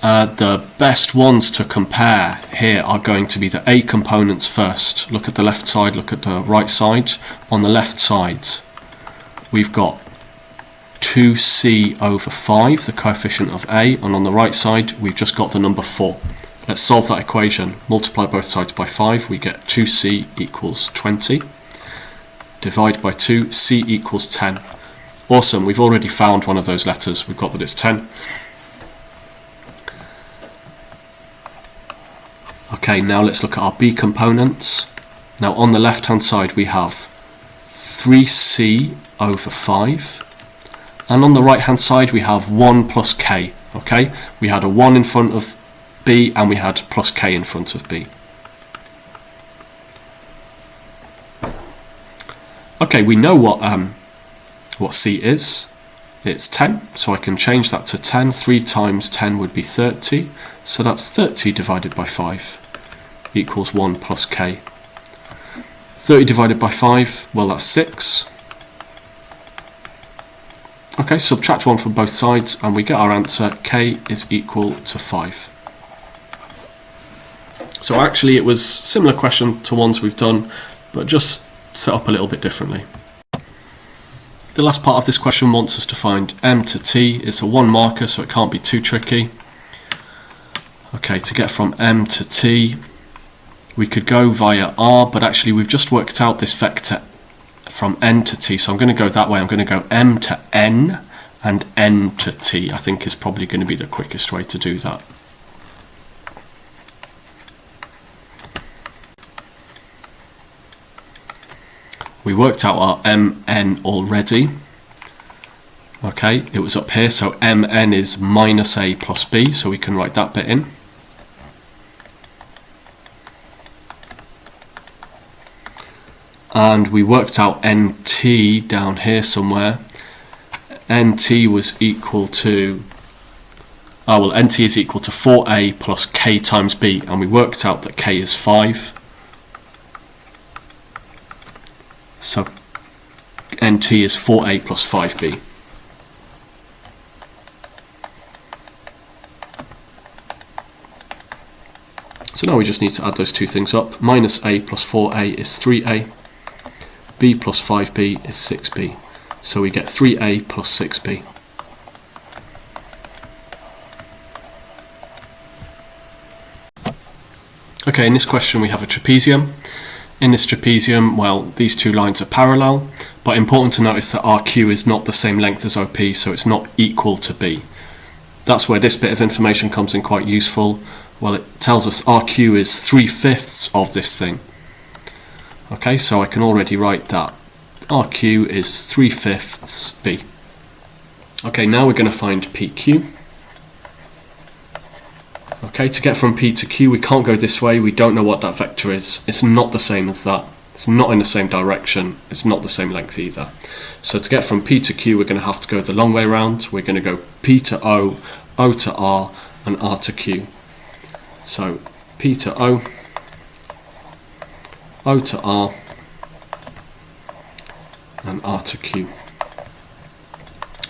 The best ones to compare here are going to be the A components first. Look at the left side, look at the right side. On the left side, we've got 2c over 5, the coefficient of A, and on the right side, we've just got the number 4. Let's solve that equation. Multiply both sides by 5, we get 2c equals 20. Divide by 2, c equals 10. Awesome, we've already found one of those letters. We've got that it's 10. Okay, now let's look at our B components. Now on the left hand side we have 3c over 5, and on the right hand side we have 1 plus k. Okay, we had a 1 in front of B and we had plus k in front of B. Okay, we know what c is. It's 10, so I can change that to 10. 3 times 10 would be 30, so that's 30 divided by 5 equals 1 plus k. 30 divided by 5, well that's 6. Okay, subtract 1 from both sides and we get our answer, k is equal to 5. So actually it was a similar question to ones we've done, but just set up a little bit differently. The last part of this question wants us to find m to t. It's a 1 marker, so it can't be too tricky. Okay, to get from m to t, we could go via r, but actually we've just worked out this vector from n to t, so I'm going to go that way. I'm going to go m to n and n to t. I think is probably going to be the quickest way to do that. We worked out our mn already. Okay, it was up here, so mn is minus a plus b, so we can write that bit in. And we worked out nt down here somewhere. Nt was equal to, nt is equal to 4a plus k times b, and we worked out that k is 5. So nt is 4a plus 5b. So now we just need to add those two things up. Minus a plus 4a is 3a. b plus 5b is 6b. So we get 3a plus 6b. Okay, in this question we have a trapezium. In this trapezium, well, these two lines are parallel, but important to notice that RQ is not the same length as OP, so it's not equal to B. That's where this bit of information comes in quite useful. Well, it tells us RQ is 3/5 of this thing. Okay, so I can already write that RQ is 3/5 B. Okay, now we're going to find PQ. Okay, to get from P to Q, we can't go this way. We don't know what that vector is. It's not the same as that. It's not in the same direction. It's not the same length either. So to get from P to Q, we're going to have to go the long way around. We're going to go P to O, O to R, and R to Q. So P to O, O to R, and R to Q.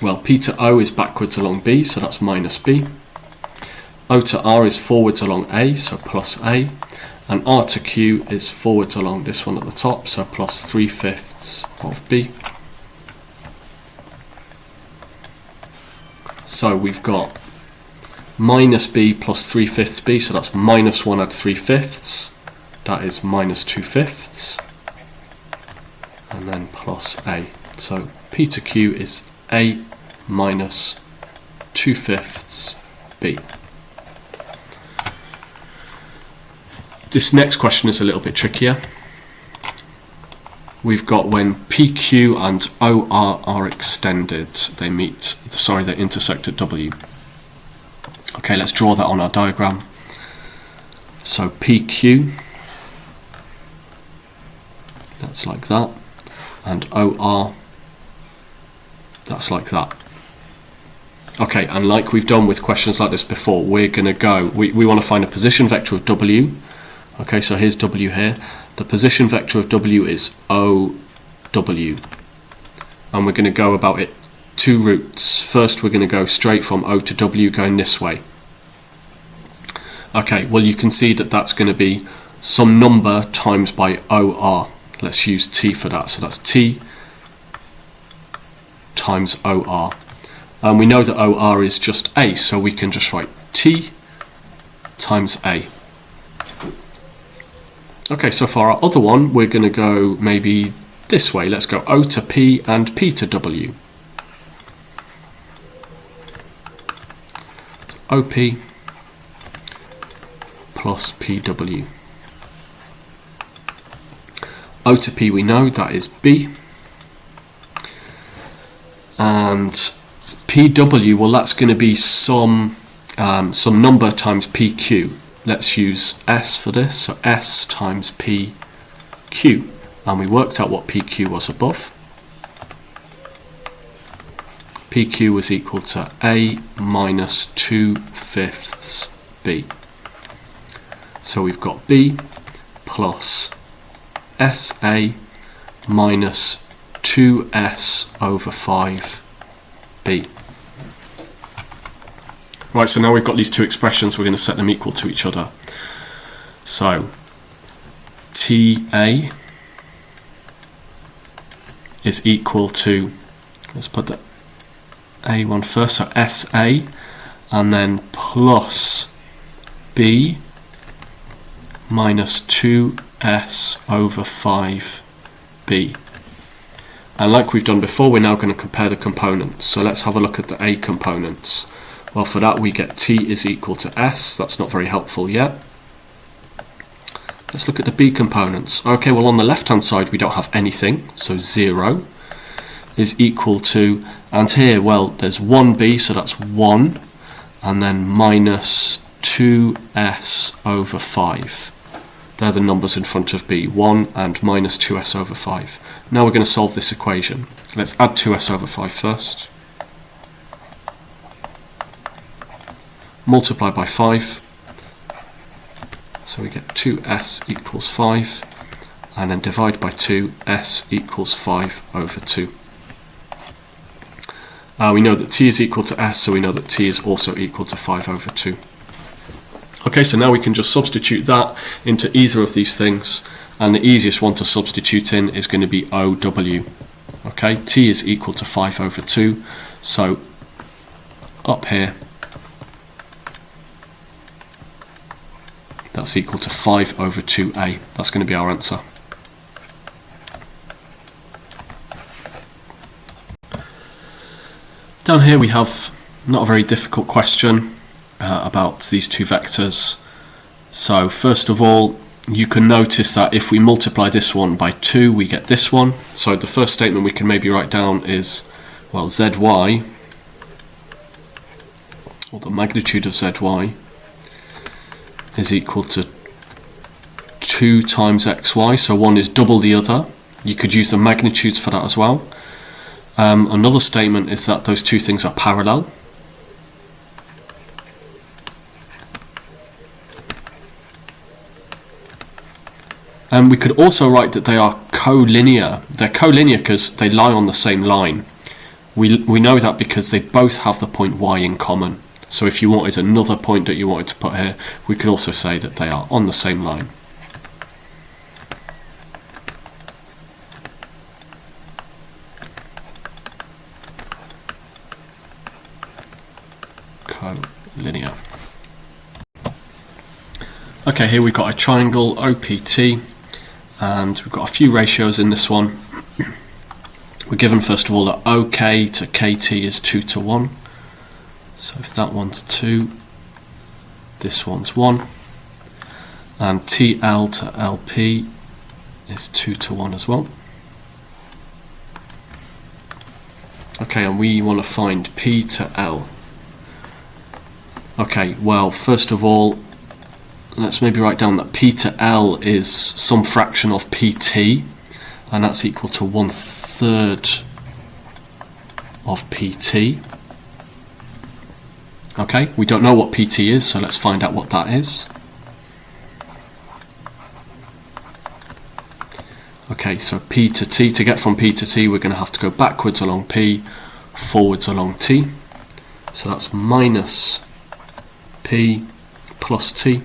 Well, P to O is backwards along B, so that's minus B. O to R is forwards along A, so plus A, and R to Q is forwards along this one at the top, so plus 3/5 of B. So we've got minus B plus 3/5 B, so that's minus 1 add 3/5, that is minus 2/5, and then plus A. So P to Q is A minus 2/5 B. This next question is a little bit trickier. we've got when PQ and OR are extended, they intersect at W. Okay, let's draw that on our diagram. So PQ, that's like that, and OR, that's like that. Okay, and like we've done with questions like this before, we're going to go, we want to find a position vector of W. Okay, so here's W here. The position vector of W is OW. And we're going to go about it two routes. First, we're going to go straight from O to W going this way. Okay, well you can see that that's going to be some number times by OR. Let's use T for that. So that's T times OR. And we know that OR is just A, so we can just write T times A. Okay, so for our other one, we're going to go maybe this way. Let's go O to P and P to W. So OP plus PW. O to P we know, that is B. And PW, well that's going to be some number times PQ. Let's use S for this, so S times PQ. And we worked out what PQ was above. PQ was equal to A minus 2/5 B. So we've got B plus SA minus 2S over 5B. Right, so now we've got these two expressions, we're going to set them equal to each other. So TA is equal to, let's put the A1 first, so SA, and then plus B minus 2S over 5B. And like we've done before, we're now going to compare the components. So let's have a look at the A components. Well, for that we get T is equal to S. That's not very helpful yet. Let's look at the B components. Okay, well on the left hand side we don't have anything, so 0 is equal to, and here, well, there's 1B, so that's 1, and then minus 2S over 5. They're the numbers in front of B, 1 and minus 2S over 5. Now we're going to solve this equation. Let's add 2S over 5 first. Multiply by 5. So we get 2S equals 5. And then divide by 2, S equals 5 over 2. We know that T is equal to S, so we know that T is also equal to 5 over 2. Okay, so now we can just substitute that into either of these things, and the easiest one to substitute in is going to be OW. Okay, T is equal to 5 over 2, so up here, that's equal to 5 over 2A. That's going to be our answer. Down here we have not a very difficult question about these two vectors. So first of all, you can notice that if we multiply this one by 2, we get this one. So the first statement we can maybe write down is, well, zy, or the magnitude of zy, is equal to 2 times xy, so one is double the other. You could use the magnitudes for that as well. Another statement is that those two things are parallel. And we could also write that they are collinear. They're collinear because they lie on the same line. We know that because they both have the point y in common. So if you wanted another point that you wanted to put here, we could also say that they are on the same line. Collinear. Okay, here we've got a triangle OPT, and we've got a few ratios in this one. We're given first of all that OK to KT is 2 to 1. So if that one's 2, this one's 1. And TL to LP is 2 to 1 as well. Okay, and we want to find P to L. Okay, well, first of all, let's maybe write down that P to L is some fraction of PT, and that's equal to 1/3 of PT. Okay, we don't know what PT is, so let's find out what that is. Okay, so P to T, to get from P to T, we're going to have to go backwards along P, forwards along T. So that's minus P plus T.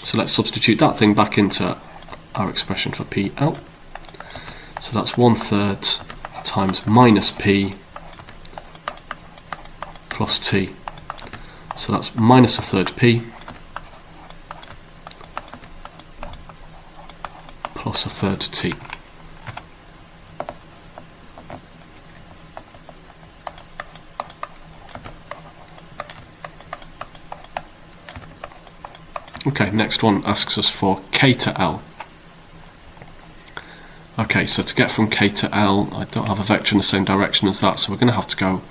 So let's substitute that thing back into our expression for PL. So that's 1/3 times minus P plus T. So that's minus 1/3 P plus 1/3 T. Okay, next one asks us for K to L. Okay, so to get from K to L, I don't have a vector in the same direction as that, so we're going to have to go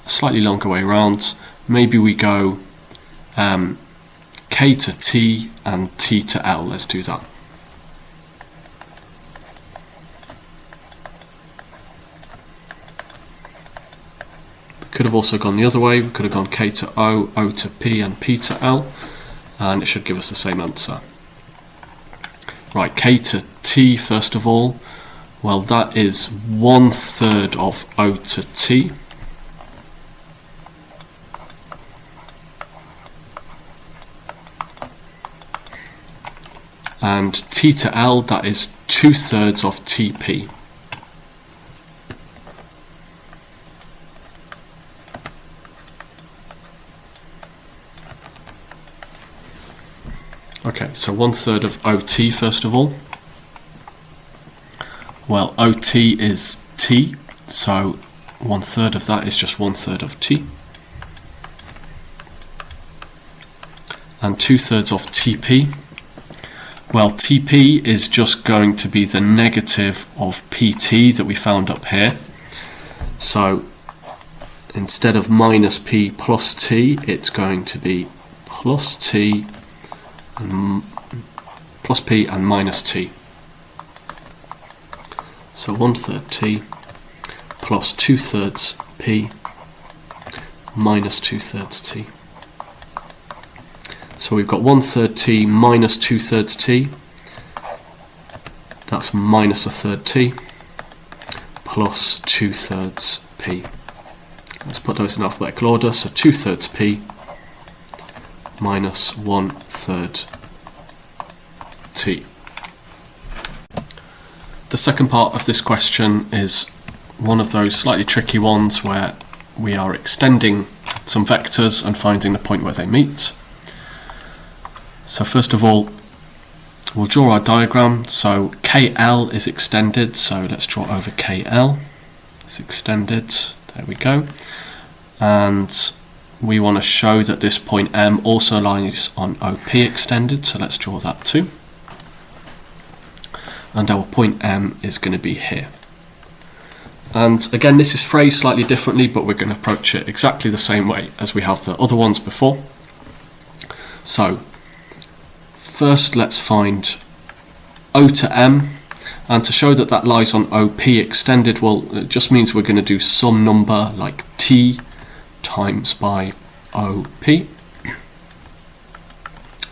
a slightly longer way around. Maybe we go K to T and T to L. Let's do that. We could have also gone the other way. We could have gone K to O, O to P, and P to L, and it should give us the same answer. Right, K to T first of all. Well, that is 1/3 of O to T. And T to L, that is 2/3 of TP. Okay, so 1/3 of OT first of all. Well, OT is T, so 1/3 of that is just 1/3 of T. And 2/3 of TP. Well, TP is just going to be the negative of PT that we found up here. So instead of minus P plus T, it's going to be plus T and plus P and minus T. So 1/3 T plus 2/3 P minus 2/3 T. So we've got 1/3 T minus 2/3 T. That's minus 1/3 T plus 2/3 P. Let's put those in alphabetical order. So 2/3 P minus 1/3 T. The second part of this question is one of those slightly tricky ones where we are extending some vectors and finding the point where they meet. So first of all, we'll draw our diagram. So KL is extended, so let's draw over KL. It's extended, there we go. And we want to show that this point M also lies on OP extended, so let's draw that too. And our point M is going to be here. And again, this is phrased slightly differently, but we're going to approach it exactly the same way as we have the other ones before. So first let's find O to M, and to show that that lies on OP extended, well, it just means we're going to do some number like T times by OP.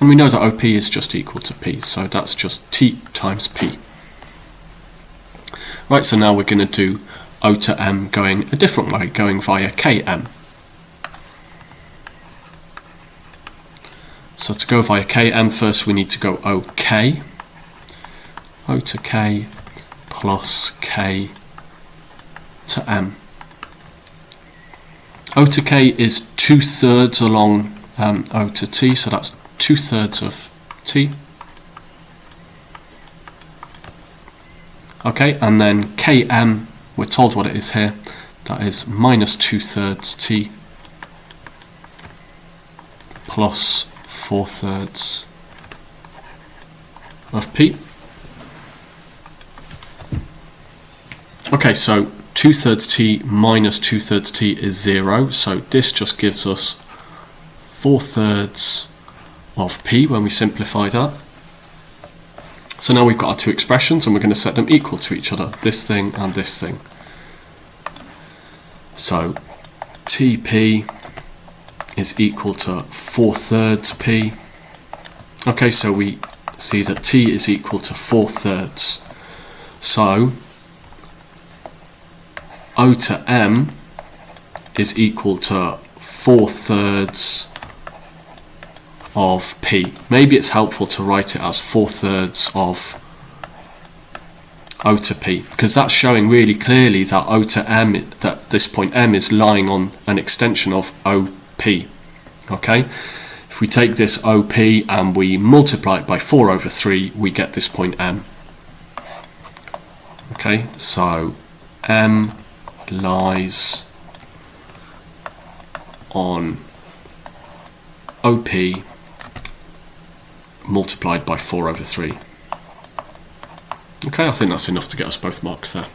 And we know that OP is just equal to P, so that's just T times P. Right, so now we're going to do O to M going a different way, going via KM. So to go via KM, first we need to go OK. O to K plus K to M. O to K is 2/3 along O to T, so that's 2/3 of T. Okay, and then Km, we're told what it is here, that is minus 2/3 T plus 4/3 of P. Okay, so 2/3 t minus 2/3 t is 0, so this just gives us 4/3 of p when we simplify that. So now we've got our two expressions and we're going to set them equal to each other, this thing and this thing. So Tp is equal to 4/3 p. Okay, so we see that t is equal to 4/3. So O to m is equal to 4/3 of p. Maybe it's helpful to write it as 4/3 of O to p, because that's showing really clearly that O to m, that this point m is lying on an extension of OP. Okay, if we take this OP and we multiply it by 4/3, we get this point m. Okay, so m lies on OP multiplied by 4/3. Okay, I think that's enough to get us both marks there.